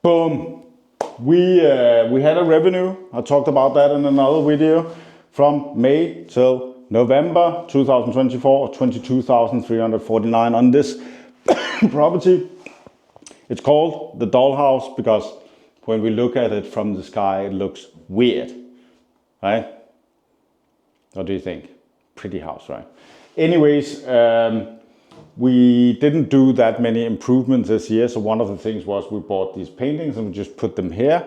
Boom. We had a revenue. I talked about that in another video from May till November 2024, 22,349 on this property. It's called the dollhouse because when we look at it from the sky, it looks weird, right? What do you think? Pretty house, right? Anyways, we didn't do that many improvements this year. So one of the things was we bought these paintings and we just put them here.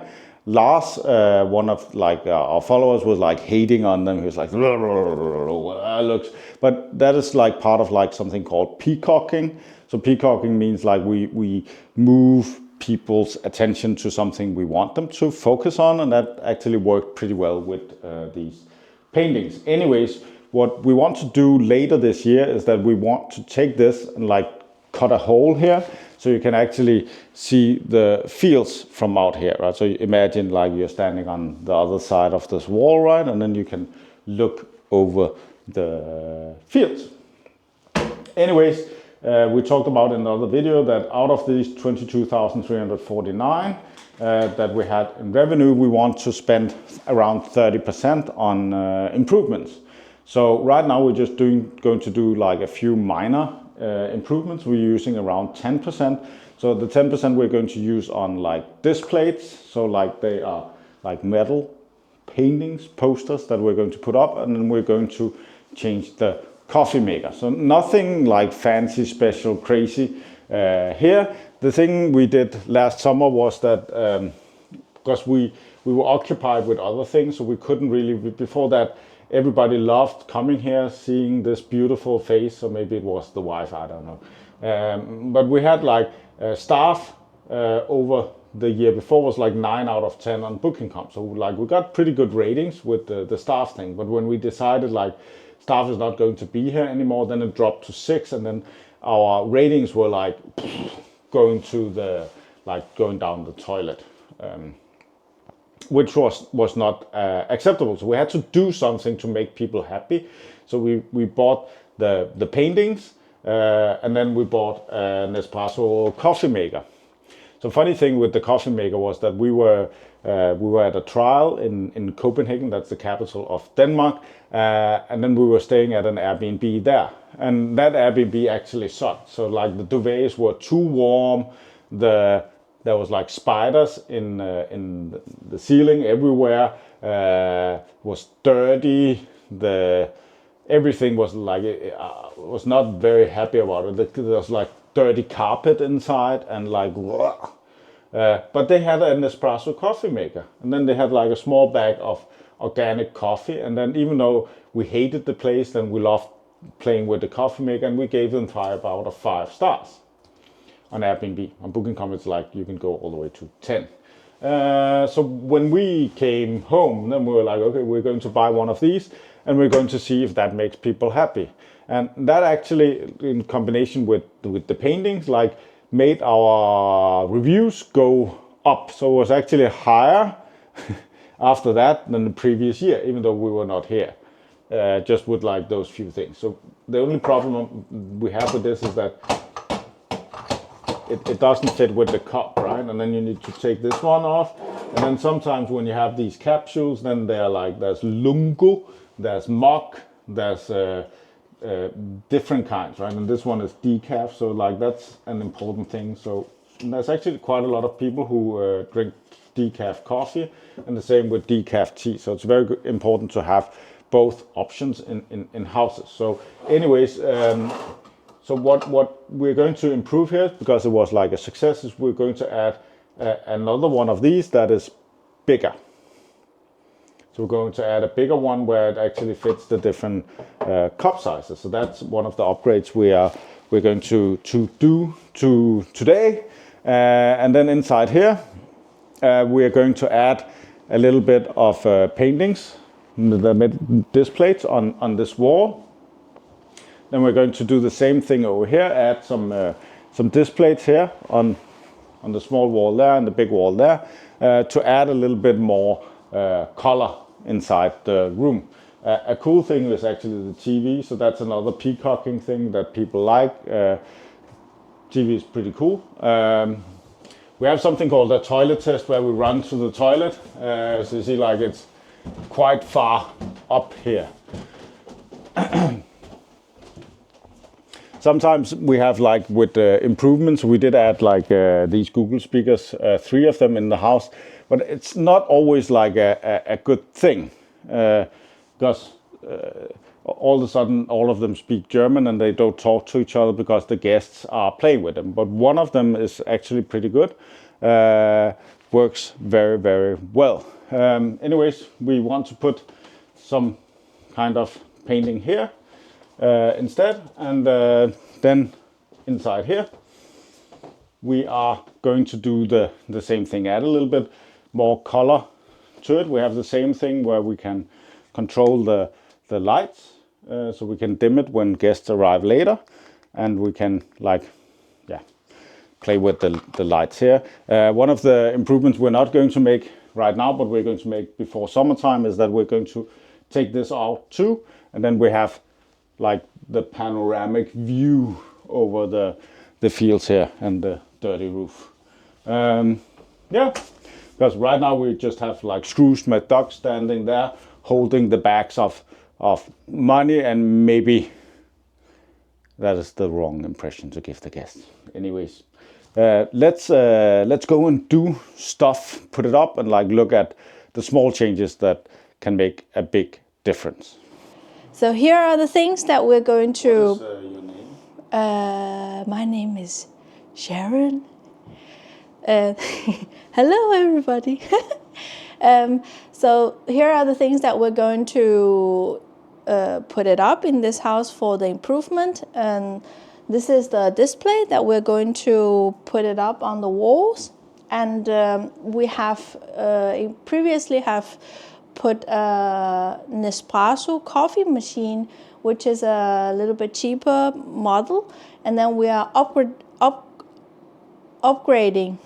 Lars, one of our followers, was like hating on them. He was like, looks, but that is like part of like something called peacocking. So peacocking means like we move people's attention to something we want them to focus on, and that actually worked pretty well with these paintings. Anyways, what we want to do later this year is that we want to take this and like cut a hole here so you can actually see the fields from out here, right? So you imagine like you're standing on the other side of this wall, right? And then you can look over the fields. Anyways, we talked about in another video that out of these 22,349 that we had in revenue, we want to spend around 30% on improvements. So right now we're just going to do like a few minor improvements. We're using around 10%. So the 10% we're going to use on like displates. So like they are like metal paintings, posters that we're going to put up, and then we're going to change the coffee maker. So nothing like fancy, special, crazy here. The thing we did last summer was that because we were occupied with other things, so we couldn't really, before that, everybody loved coming here, seeing this beautiful face, or maybe it was the wife, I don't know. But we had like staff over the year before was like 9 out of 10 on Booking.com. So like we got pretty good ratings with the staff thing. But when we decided like staff is not going to be here anymore, then it dropped to 6, and then our ratings were like going down the toilet. Which was not acceptable. So we had to do something to make people happy. So we bought the paintings and then we bought an espresso coffee maker. So funny thing with the coffee maker was that we were at a trial in Copenhagen, that's the capital of Denmark, and then we were staying at an Airbnb there. And that Airbnb actually sucked. So like the duvets were too warm, there was like spiders in the ceiling everywhere. Was dirty. Everything was like was not very happy about it. There was like dirty carpet inside and like. But they had an espresso coffee maker, and then they had like a small bag of organic coffee. And then even though we hated the place, then we loved playing with the coffee maker, and we gave them 5 out of 5 stars. On Airbnb. On Booking.com, it's like you can go all the way to 10. So when we came home, then we were like, okay, we're going to buy one of these, and we're going to see if that makes people happy. And that actually, in combination with the paintings, like made our reviews go up. So it was actually higher after that than the previous year, even though we were not here. Just with like those few things. So the only problem we have with this is that it doesn't fit with the cup, right? And then you need to take this one off. And then sometimes when you have these capsules, then they're like, there's lungo, there's mock, there's different kinds, right? And this one is decaf, so like that's an important thing. So there's actually quite a lot of people who drink decaf coffee, and the same with decaf tea. So it's very important to have both options in houses. So anyways, so what we're going to improve here, because it was like a success, is we're going to add another one of these that is bigger. So we're going to add a bigger one where it actually fits the different cup sizes. So that's one of the upgrades we're going to do today. And then inside here, we are going to add a little bit of paintings, the displates on this wall. Then we're going to do the same thing over here, add some displates here on the small wall there and the big wall there, to add a little bit more color inside the room. A cool thing is actually the TV, so that's another peacocking thing that people like. TV is pretty cool. we have something called a toilet test where we run to the toilet. So you see like it's quite far up here. Sometimes we have like with improvements, we did add like these Google speakers, 3 of them in the house, but it's not always like a good thing because all of a sudden all of them speak German and they don't talk to each other because the guests are playing with them. But one of them is actually pretty good, works very, very well. Anyways, we want to put some kind of painting here instead, and then inside here we are going to do the same thing, add a little bit more color to it. We have the same thing where we can control the lights, so we can dim it when guests arrive later, and we can like play with the lights here. One of the improvements we're not going to make right now, but we're going to make before summertime, is that we're going to take this out too, and then we have like the panoramic view over the fields here and the dirty roof. Because right now we just have like Scrooge McDuck standing there holding the bags of money, and maybe that is the wrong impression to give the guests. Anyways, let's go and do stuff, put it up, and like look at the small changes that can make a big difference. So here are the things that we're going to... What is your name? My name is Sharon. Hello, everybody. So here are the things that we're going to put it up in this house for the improvement. And this is the display that we're going to put it up on the walls. And we have previously have put a Nespresso coffee machine, which is a little bit cheaper model, and then we are upgrading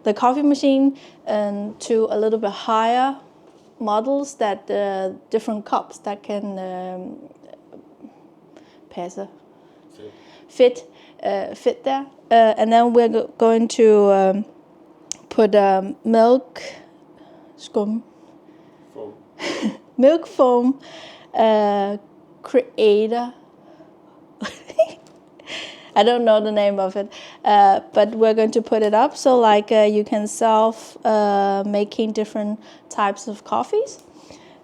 the coffee machine to a little bit higher models, that different cups that can fit there, and then we're going to put milk foam creator. I don't know the name of it, but we're going to put it up so like you can self making different types of coffees.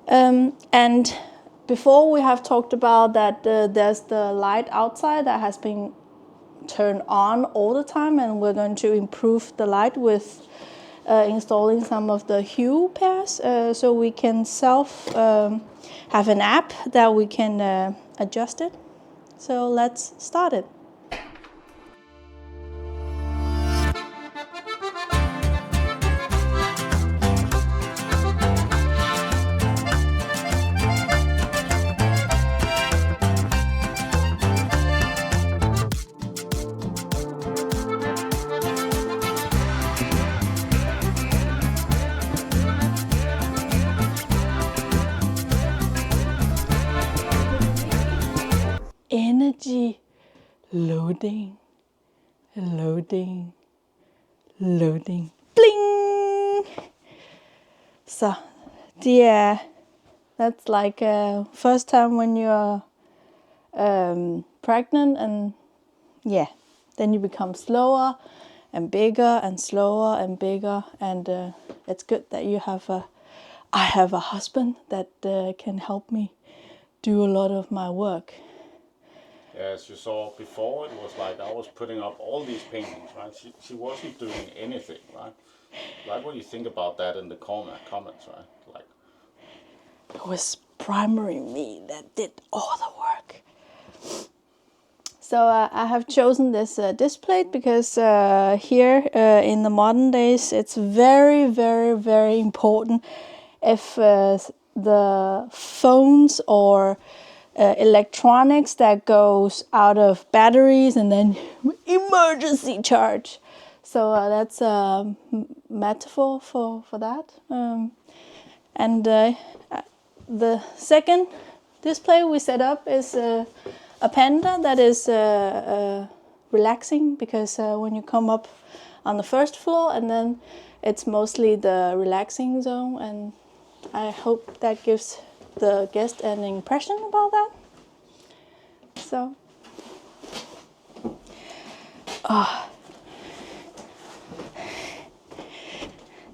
And before we have talked about that there's the light outside that has been turned on all the time, and we're going to improve the light with installing some of the hue pairs, so we can have an app that we can adjust it. So let's start it. Energy loading, bling. So that's like first time when you're pregnant, and then you become slower and bigger and slower and bigger, and it's good that I have a husband that can help me do a lot of my work. As you saw before, it was like I was putting up all these paintings, right? She wasn't doing anything, right? Like, what do you think about that in the comments, right? Like, it was primarily me that did all the work. So I have chosen this display because here in the modern days, it's very, very, very important if the phones or electronics that goes out of batteries and then emergency charge. So that's a metaphor for that. And the second display we set up is a panda that is relaxing, because when you come up on the first floor, and then it's mostly the relaxing zone, and I hope that gives the guest an impression about that. So,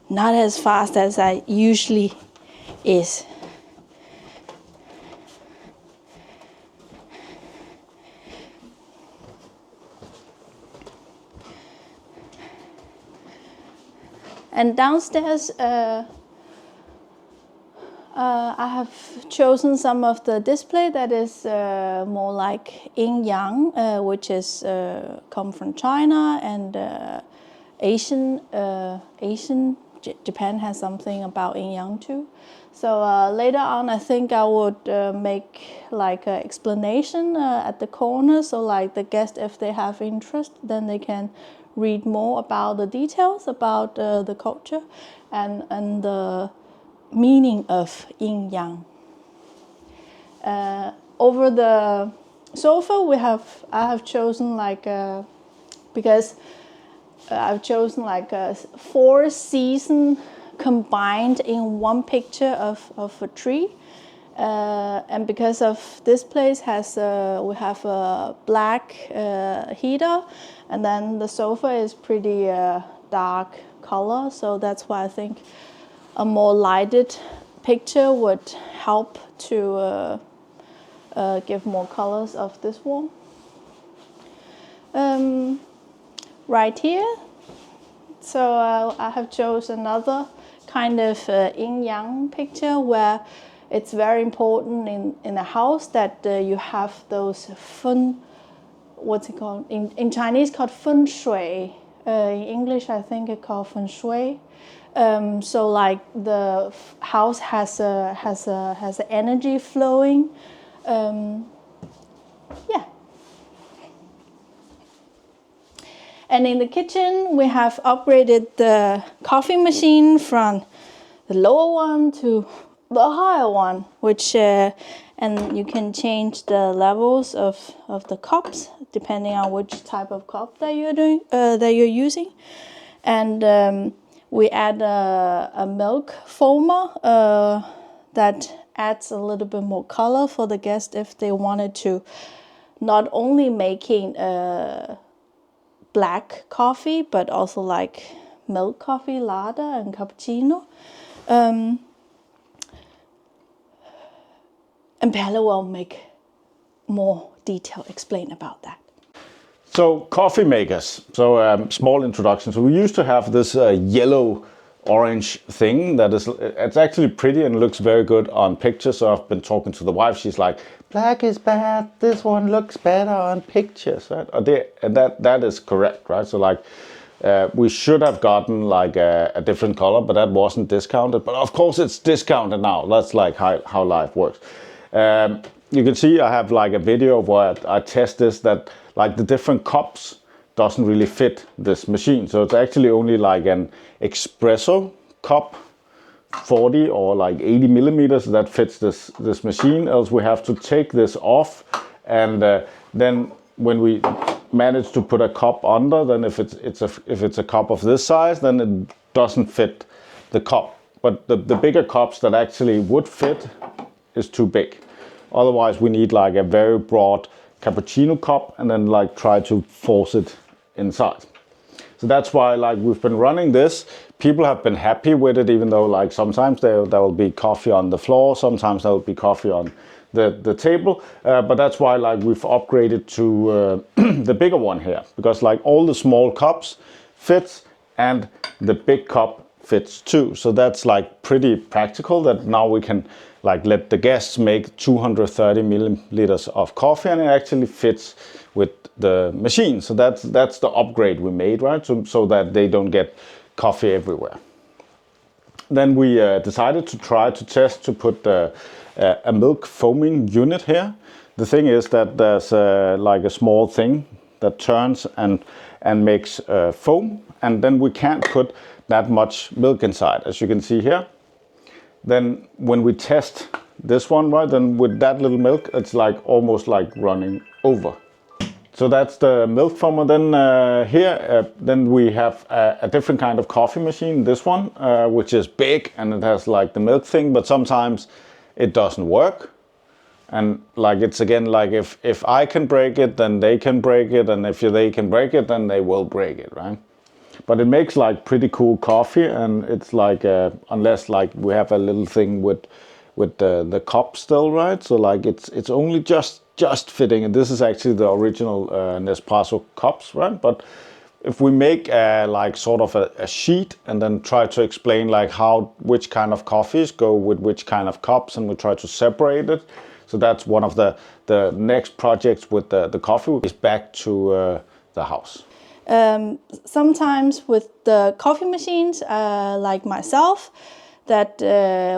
not as fast as I usually is. And downstairs, I have chosen some of the display that is more like yin yang, which is come from China and Asian. Japan has something about yin yang too. So later on, I think I would make like an explanation at the corner, so like the guests, if they have interest, then they can read more about the details about the culture and the meaning of yin yang. Over the sofa, I have chosen like because I've chosen like a 4 seasons combined in one picture of a tree. And because of this place has we have a black heater, and then the sofa is pretty dark color, so that's why I think a more lighted picture would help to give more colors of this wall. Right here, so I have chosen another kind of yin-yang picture where it's very important in a house that you have those what's it called? In Chinese called feng shui. In English, I think it's called feng shui. So like the house has a energy flowing. Yeah. And in the kitchen, we have upgraded the coffee machine from the lower one to the higher one, which and you can change the levels of the cups depending on which type of cup that you're using. And we add a milk foamer that adds a little bit more color for the guest if they wanted to not only making black coffee, but also like milk coffee, latte, and cappuccino. And Pelle will make more detail explain about that. So coffee makers. So small introduction. So we used to have this yellow orange thing that is, it's actually pretty and looks very good on pictures. So I've been talking to the wife. She's like, black is bad. This one looks better on pictures, right? And that is correct, right? So like we should have gotten like a different color, but that wasn't discounted. But of course it's discounted now. That's like how life works. You can see I have like a video where I test this, that like the different cups doesn't really fit this machine. So it's actually only like an espresso cup, 40 or like 80 millimeters, that fits this machine. Else we have to take this off, and then when we manage to put a cup under, then if it's a cup of this size, then it doesn't fit the cup. But the bigger cups that actually would fit is too big. Otherwise we need like a very broad cappuccino cup and then like try to force it inside. So that's why like we've been running this. People have been happy with it, even though like sometimes there will be coffee on the floor, sometimes there will be coffee on the table. But that's why like we've upgraded to the bigger one here, because like all the small cups fits and the big cup fits too. So that's like pretty practical, that now we can like let the guests make 230 milliliters of coffee, and it actually fits with the machine. So that's the upgrade we made, right? So that they don't get coffee everywhere. Then we decided to try to test to put a milk foaming unit here. The thing is that there's like a small thing that turns and makes foam, and then we can't put that much milk inside, as you can see here. Then when we test this one, right, then with that little milk, it's like almost like running over. So that's the milk foamer. Then here, then we have a different kind of coffee machine. This one, which is big and it has like the milk thing, but sometimes it doesn't work. And like it's again like if I can break it, then they can break it, and if they can break it, then they will break it, right? But it makes like pretty cool coffee, and it's like unless like we have a little thing with the cup still, right? So like it's only just fitting, and this is actually the original Nespresso cups, right? But if we make like sort of a sheet and then try to explain like which kind of coffees go with which kind of cups, and we try to separate it. So that's one of the next projects with the coffee is back to the house. Sometimes with the coffee machines, like myself, that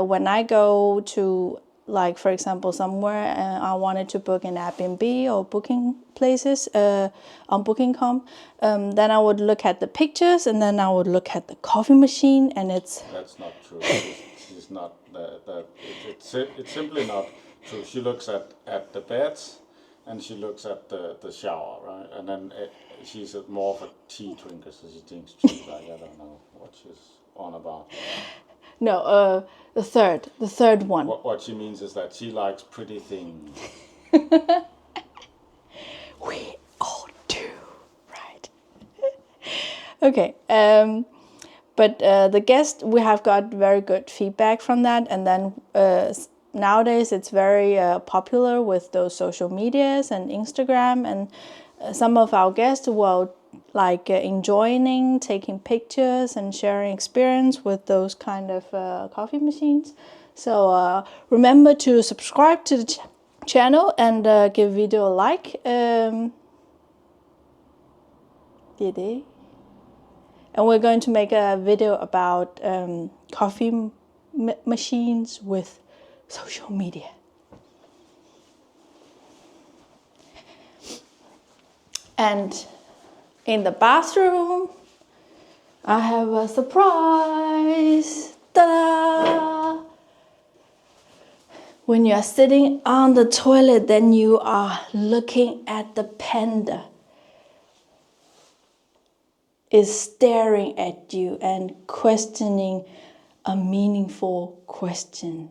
when I go to, like for example, somewhere I wanted to book an Airbnb or booking places on Booking.com, then I would look at the pictures and then I would look at the coffee machine, and it's... That's not true. She's not that. It's simply not true. She looks at the beds and she looks at the shower, right? And then she's more of a tea drinker, so she drinks tea. Like I don't know what she's on about. No, the third one. What she means is that she likes pretty things. We all do, right? Okay. But the guest, we have got very good feedback from that, and then nowadays it's very popular with those social medias and Instagram, and some of our guests will like enjoying taking pictures and sharing experience with those kind of coffee machines. So remember to subscribe to the channel and give video a like. And we're going to make a video about coffee machines with social media. And in the bathroom, I have a surprise. Ta-da! When you are sitting on the toilet, then you are looking at the panda. Is staring at you and questioning a meaningful question.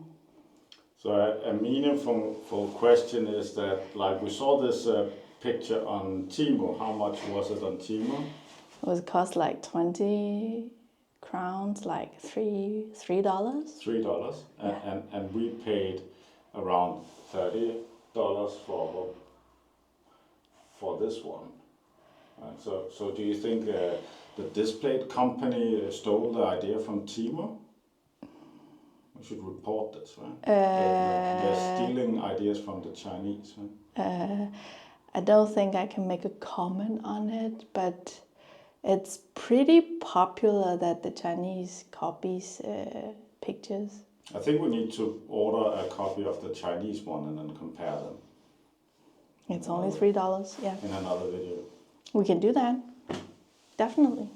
So a meaningful question is that, like we saw this picture on Temu. How much was it on Temu? It was cost like 20 crowns, like $3. $3, and we paid around $30 for this one. So do you think the displate company stole the idea from Temu? We should report this, right? They're stealing ideas from the Chinese, right? I don't think I can make a comment on it, but it's pretty popular that the Chinese copies pictures. I think we need to order a copy of the Chinese one and then compare them. It's only $3, yeah. In another video. We can do that, definitely.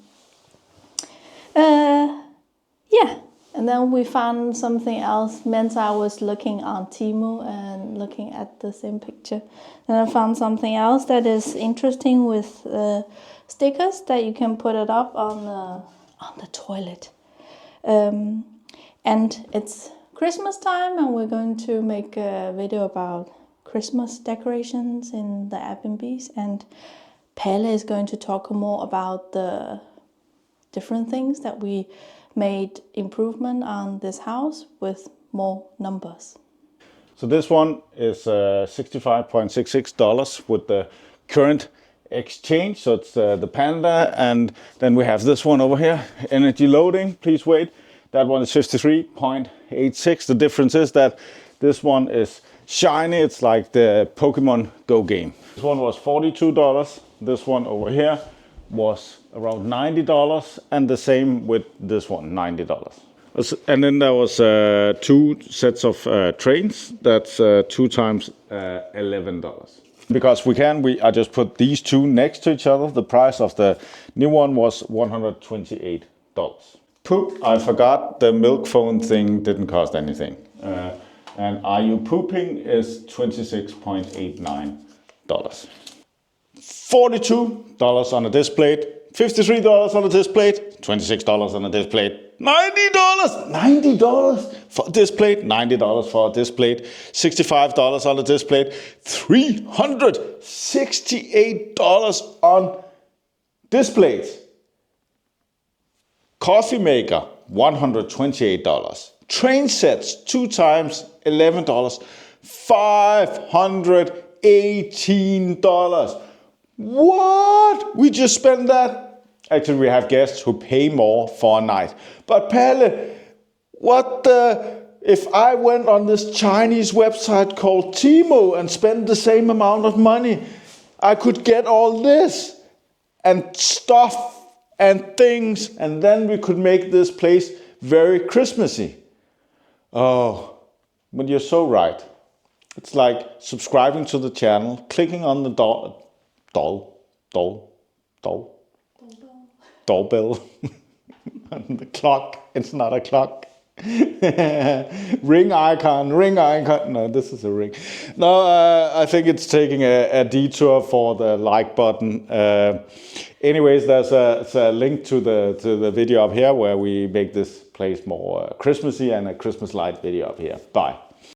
Yeah, and then we found something else. Meant I was looking on Temu and looking at the same picture. Then I found something else that is interesting with stickers that you can put it up on the toilet. And it's Christmas time, and we're going to make a video about Christmas decorations in the Airbnbs, and Palle is going to talk more about the different things that we made improvement on this house with more numbers. So this one is $65.66 with the current exchange. So it's the Panda, and then we have this one over here, energy loading, please wait. That one is 53.86. The difference is that this one is shiny. It's like the Pokemon Go game. This one was $42. This one over here was around $90, and the same with this one, $90. And then there was 2 sets of trains. That's 2 times $11. Because I just put these two next to each other. The price of the new one was $128. Poop, I forgot the milk phone thing didn't cost anything. And Are You Pooping is $26.89. $42 on a displate, $53 on a displate, $26 on a displate, $90 for a displate, $90 for a displate, $65 on a displate, $368 on displates. Coffee maker, $128. Train sets, 2 times, $11. $518. What? We just spent that? Actually, we have guests who pay more for a night. But Palle, what the... If I went on this Chinese website called Temu and spent the same amount of money, I could get all this and stuff and things, and then we could make this place very Christmassy. Oh, but you're so right. It's like subscribing to the channel, clicking on the doorbell. And the clock, it's not a clock. ring icon. No, this is a ring. No, I think it's taking a detour for the like button. Anyways, there's a link to the video up here where we make this place more Christmassy, and a Christmas light video up here. Bye.